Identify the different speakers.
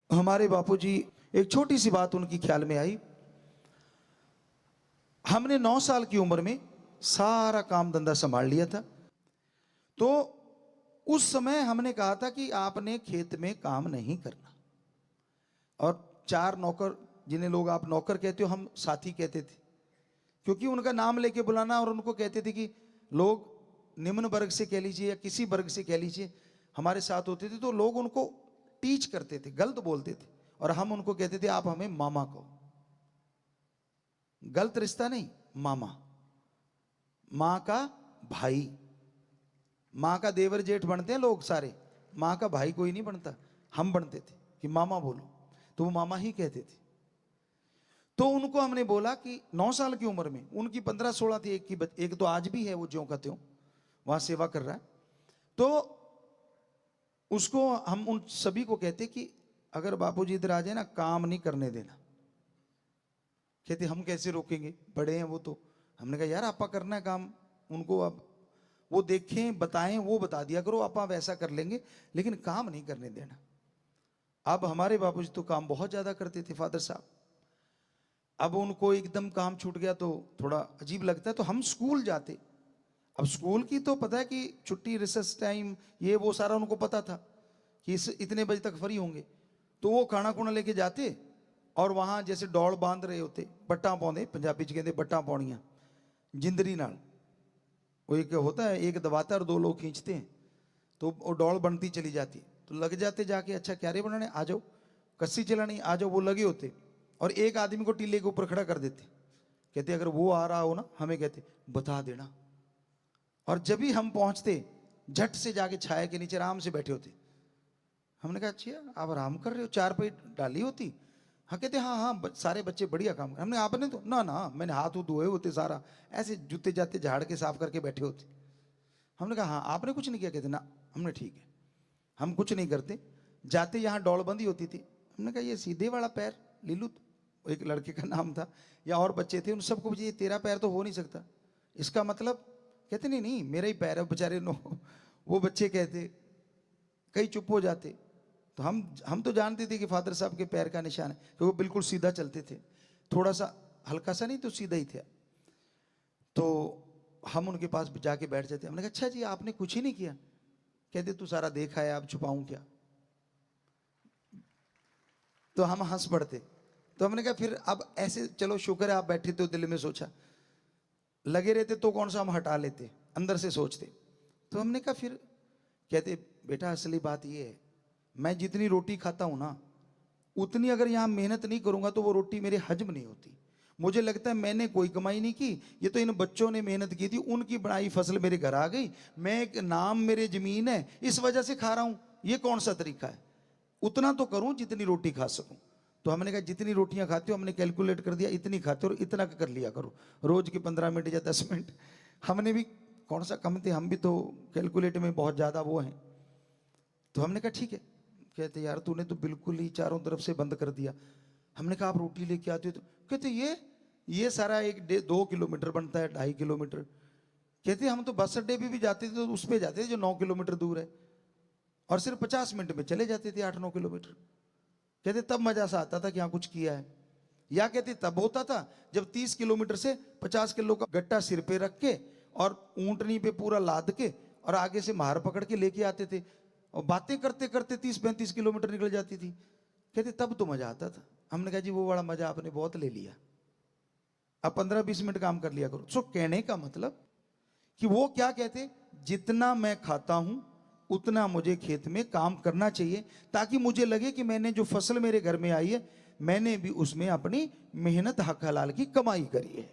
Speaker 1: हमारे बापूजी, एक छोटी सी बात उनकी ख्याल में आई। हमने 9 साल की उम्र में सारा काम धंधा संभाल लिया था। तो उस समय हमने कहा था कि आपने खेत में काम नहीं करना। और 4 नौकर, जिन्हें लोग आप नौकर कहते हो, हम साथी कहते थे, क्योंकि उनका नाम लेके बुलाना। और उनको कहते थे कि लोग निम्न वर्ग से कह लीजिए या किसी वर्ग से कह लीजिए, हमारे साथ होते थे तो लोग उनको टीच करते थे, गलत बोलते थे। और हम उनको कहते थे आप हमें मामा कहो। गलत रिश्ता नहीं, मामा, मां का भाई। मां का देवर जेठ बनते हैं लोग सारे, मां का भाई कोई नहीं बनता। हम बनते थे कि मामा बोलो, तो वो मामा ही कहते थे। तो उनको हमने बोला कि 9 साल की उम्र में, उनकी 15-16 थी, एक तो आज भी है, वो ज्यों का त्यों वहां सेवा कर रहा है। तो उसको हम उन सभी को कहते कि अगर बापूजी इधर आ जाए ना, काम नहीं करने देना। कहते हम कैसे रोकेंगे, बड़े हैं वो तो। हमने कहा यार आपा करना है काम, उनको अब वो देखें बताएं, वो बता दिया करो, आपा वैसा कर लेंगे, लेकिन काम नहीं करने देना। अब हमारे बापूजी तो काम बहुत ज्यादा करते थे, फादर साहब। अब उनको एकदम काम छूट गया तो थोड़ा अजीब लगता है। तो हम स्कूल जाते। अब स्कूल की तो पता है कि छुट्टी, रिसेस टाइम, ये वो सारा उनको पता था कि इतने बजे तक फ्री होंगे। तो वो खाना खुना लेके जाते और वहां जैसे डौड़ बांध रहे होते, बट्टा पाਉਂਦੇ, पंजाबी च कहते बट्टा पाਉਣੀਆਂ, जिंदरी नाल। वो एक होता है, एक दबाता और 2 लोग खींचते हैं, तो वो डौड़ बनती चली जाती। तो लग जाते जाके, अच्छा क्या रे बनाने, आ जाओ, कस्सी चलानी, आ जाओ। वो लगे होते और एक आदमी को टीले के ऊपर खड़ा कर देते। कहते अगर वो आ रहा हो ना, हमें कहते बता देना। और जब भी हम पहुंचते, झट से जाके छाया के नीचे आराम से बैठे होते। हमने कहा अच्छा आप आराम कर रहे हो, 4 पे डाली होती। हाँ कहते हाँ हाँ सारे बच्चे बढ़िया काम कर। हमने आपने तो ना ना, मैंने हाथ धोए होते सारा, ऐसे जूते जाते झाड़ के साफ करके बैठे होते। हमने कहा हाँ आपने कुछ नहीं किया। कहते ना, हमने ठीक है, हम कुछ नहीं करते। जाते यहाँ डौलबंदी होती थी। हमने कहा ये सीधे वाला पैर लीलू, एक लड़के का नाम था, या और बच्चे थे, उन सबको ये तेरा पैर तो हो नहीं सकता, इसका मतलब। कहते नहीं नहीं मेरा ही पैर है बेचारे। नो, वो बच्चे कहते, कई चुप हो जाते। तो हम तो जानते थे कि फादर साहब के पैर का निशान है, कि वो बिल्कुल सीधा चलते थे, थोड़ा सा हल्का सा नहीं तो सीधा ही थे। तो हम उनके पास जाके बैठ जाते। हमने कहा अच्छा जी आपने कुछ ही नहीं किया। कहते तू सारा देखा है, अब छुपाऊं क्या। तो हम हंस पड़ते। तो हमने कहा फिर अब ऐसे चलो, शुक्र है आप बैठे थे, दिल में सोचा, लगे रहते तो कौन सा हम हटा लेते, अंदर से सोचते। तो हमने कहा फिर, कहते बेटा असली बात ये है, मैं जितनी रोटी खाता हूं ना, उतनी अगर यहां मेहनत नहीं करूंगा तो वो रोटी मेरे हजम नहीं होती। मुझे लगता है मैंने कोई कमाई नहीं की, ये तो इन बच्चों ने मेहनत की थी, उनकी बनाई फसल मेरे घर आ गई, मैं एक नाम, मेरे जमीन है, इस वजह से खा रहा हूं। ये कौन सा तरीका है, उतना तो करूं जितनी रोटी खा सकूं। तो हमने कहा जितनी रोटियां खाते हो, हमने कैलकुलेट कर दिया, इतनी खाते हो और इतना कर लिया करो, रोज के 15 मिनट या 10 मिनट। हमने भी कौन सा कम थे, हम भी तो कैलकुलेट में बहुत ज्यादा वो हैं। तो हमने कहा ठीक है। कहते यार तूने तो बिल्कुल ही चारों तरफ से बंद कर दिया। हमने कहा आप रोटी लेके आते हो तो। कहते ये सारा 2 किलोमीटर बनता है, 2.5 किलोमीटर। कहते हम तो बस अड्डे पे भी जाते थे तो उस पर जाते थे जो 9 किलोमीटर दूर है, और सिर्फ 50 मिनट में चले जाते थे 8-9 किलोमीटर। कहते तब मजा सा आता था कि हाँ कुछ किया है। या कहते तब होता था जब 30 किलोमीटर से 50 किलो का गट्टा सिर पे रख के और ऊंटनी पे पूरा लाद के और आगे से मार पकड़ के लेके आते थे, और बातें करते करते 30-35 किलोमीटर निकल जाती थी। कहते तब तो मजा आता था। हमने कहा जी वो बड़ा मजा आपने बहुत ले लिया, अब 15-20 मिनट काम कर लिया करो। सो कहने का मतलब कि वो क्या कहते, जितना मैं खाता हूं उतना मुझे खेत में काम करना चाहिए, ताकि मुझे लगे कि मैंने जो फसल मेरे घर में आई है, मैंने भी उसमें अपनी मेहनत हक हलाल की कमाई करी है।